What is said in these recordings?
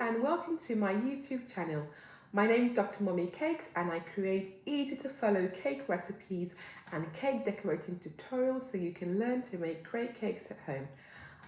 and welcome to my YouTube channel. My name is Drmummycakes and I create easy to follow cake recipes and cake decorating tutorials so you can learn to make great cakes at home.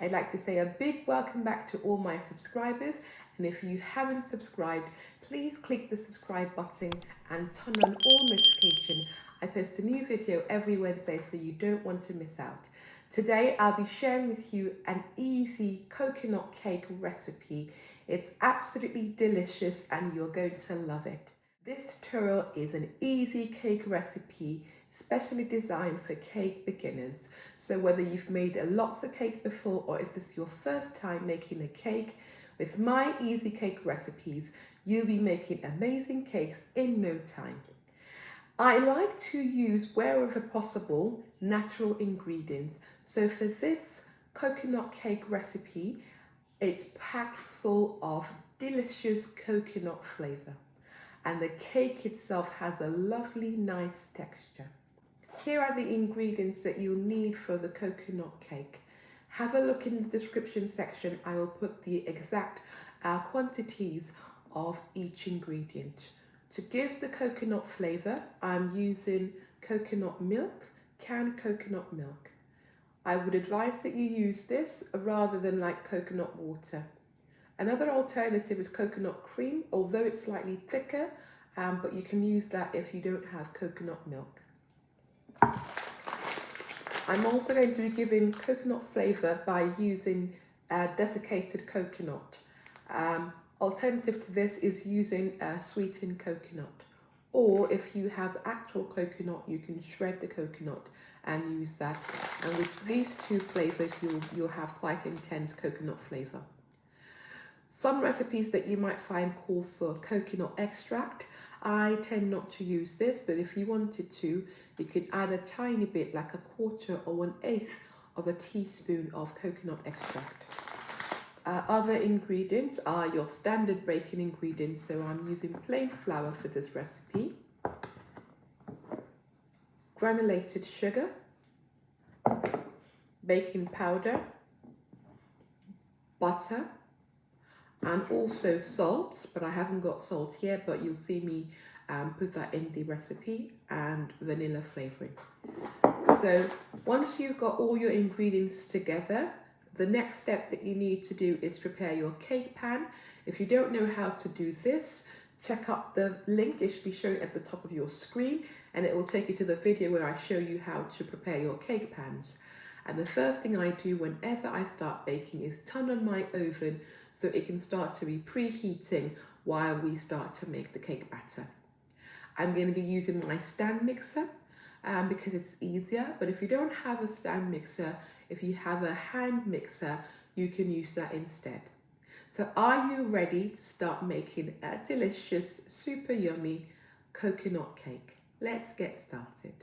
I'd like to say a big welcome back to all my subscribers, and if you haven't subscribed, please click the subscribe button and turn on all notifications. I post a new video every Wednesday so you don't want to miss out. Today I'll be sharing with you an easy coconut cake recipe. It's absolutely delicious and you're going to love it. This tutorial is an easy cake recipe specially designed for cake beginners. So whether you've made lots of cake before or if this is your first time making a cake, with my easy cake recipes, you'll be making amazing cakes in no time. I like to use, wherever possible, natural ingredients. So for this coconut cake recipe, it's packed full of delicious coconut flavour, and the cake itself has a lovely, nice texture. Here are the ingredients that you'll need for the coconut cake. Have a look in the description section. I will put the exact quantities of each ingredient. To give the coconut flavour, I'm using coconut milk, canned coconut milk. I would advise that you use this rather than like coconut water. Another alternative is coconut cream, although it's slightly thicker, but you can use that if you don't have coconut milk. I'm also going to be giving coconut flavour by using desiccated coconut. Alternative to this is using sweetened coconut, or if you have actual coconut, you can shred the coconut and use that. And with these two flavours, you'll have quite intense coconut flavour. Some recipes that you might find call for coconut extract. I tend not to use this, but if you wanted to, you could add a tiny bit, like 1/4 or 1/8 of a teaspoon of coconut extract. Other ingredients are your standard baking ingredients, so I'm using plain flour for this recipe, granulated sugar, baking powder, butter, and also salt, but I haven't got salt here, but you'll see me put that in the recipe, and vanilla flavouring. So once you've got all your ingredients together, the next step that you need to do is prepare your cake pan. If you don't know how to do this, check out the link. It should be shown at the top of your screen, and it will take you to the video where I show you how to prepare your cake pans. And the first thing I do whenever I start baking is turn on my oven so it can start to be preheating while we start to make the cake batter. I'm going to be using my stand mixer because it's easier, but if you don't have a stand mixer, if you have a hand mixer, you can use that instead. So are you ready to start making a delicious, super yummy coconut cake? Let's get started.